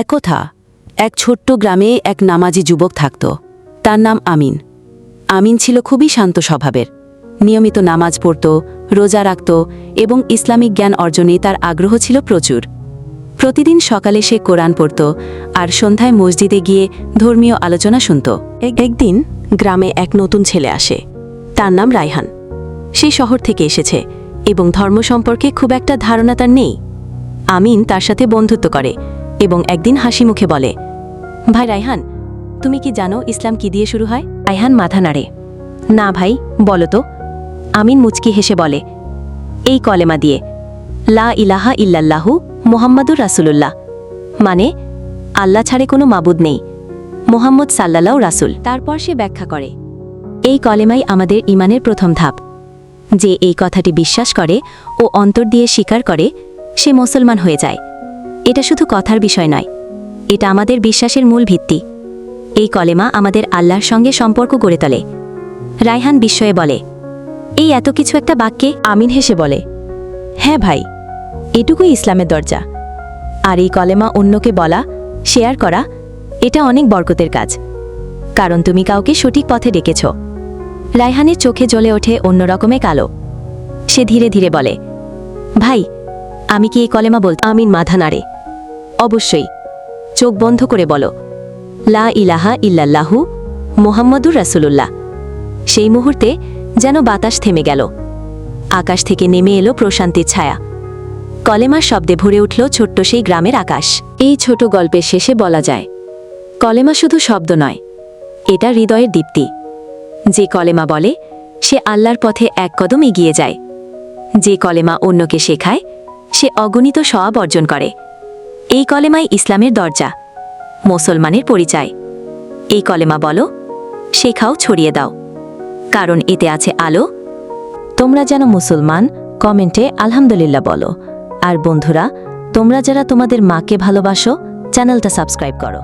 একথা এক ছোট্ট গ্রামে এক নামাজি যুবক থাকত। তার নাম আমিন। আমিন ছিল খুবই শান্ত স্বভাবের। নিয়মিত নামাজ পড়ত, রোজা রাখত এবং ইসলামিক জ্ঞান অর্জনে তার আগ্রহ ছিল প্রচুর। প্রতিদিন সকালে সে কোরআন পড়ত আর সন্ধ্যায় মসজিদে গিয়ে ধর্মীয় আলোচনা শুনত। একদিন গ্রামে এক নতুন ছেলে আসে। তার নাম রায়হান। সে শহর থেকে এসেছে এবং ধর্ম সম্পর্কে খুব একটা ধারণা তার নেই। আমিন তার সাথে বন্ধুত্ব করে এবং একদিন হাসি মুখে বলে, ভাই রায়হান, তুমি কি জানো ইসলাম কি দিয়ে শুরু হয়? রায়হান মাথা নাড়ে। না ভাই, বলো তো। আমিন মুচকি হেসে বলে, এই কলেমা দিয়ে, লা ইলাহা ইল্লাল্লাহু মুহাম্মাদুর রাসূলুল্লাহ, মানে আল্লাহ ছাড়ে কোনো মাবুদ নেই, মুহাম্মদ সাল্লাল্লাহু রাসূল। তারপর সে ব্যাখ্যা করে, এই কলেমাই আমাদের ঈমানের প্রথম ধাপ। যে এই কথাটি বিশ্বাস করে ও অন্তর দিয়ে স্বীকার করে, সে মুসলমান হয়ে যায়। এটা শুধু কথার বিষয় নয়, এটা আমাদের বিশ্বাসের মূল ভিত্তি। এই কলেমা আমাদের আল্লাহর সঙ্গে সম্পর্ক গড়ে তোলে। রায়হান বিস্ময়ে বলে, এই এত কিছু একটা বাক্যে? আমিন হেসে বলে, হ্যাঁ ভাই, এটুকুই ইসলামের দরজা। আর এই কলেমা অন্যকে বলা, শেয়ার করা, এটা অনেক বরকতের কাজ, কারণ তুমি কাউকে সঠিক পথে ডেকেছ। রায়হানের চোখে জ্বলে ওঠে অন্য রকমে কালো। সে ধীরে ধীরে বলে, ভাই, আমি কি এই কলেমা বলতে? আমিন মাথা নাড়ে, অবশ্যই। চোখ বন্ধ করে বলো, লা ইলাহা ইল্লাল্লাহু মুহাম্মাদুর রাসূলুল্লাহ। সেই মুহূর্তে যেন বাতাস থেমে গেল। আকাশ থেকে নেমে এলো প্রশান্তির ছায়া। কলেমার শব্দে ভরে উঠল ছোট্ট সেই গ্রামের আকাশ। এই ছোট গল্পের শেষে বলা যায়, কলেমা শুধু শব্দ নয়, এটা হৃদয়ের দীপ্তি। যে কলেমা বলে, সে আল্লাহর পথে এক কদম এগিয়ে যায়। যে কলেমা অন্যকে শেখায়, সে অগণিত সওয়াব অর্জন করে। এই কলেমাই ইসলামের দরজা, মুসলমানের পরিচয়। এই কলেমা বলো, শেখাও, ছড়িয়ে দাও, কারণ এতে আছে আলো। তোমরা যেন মুসলমান, কমেন্টে আলহামদুলিল্লাহ বলো। আর বন্ধুরা, তোমরা যারা তোমাদের মাকে ভালোবাসো, চ্যানেলটা সাবস্ক্রাইব করো।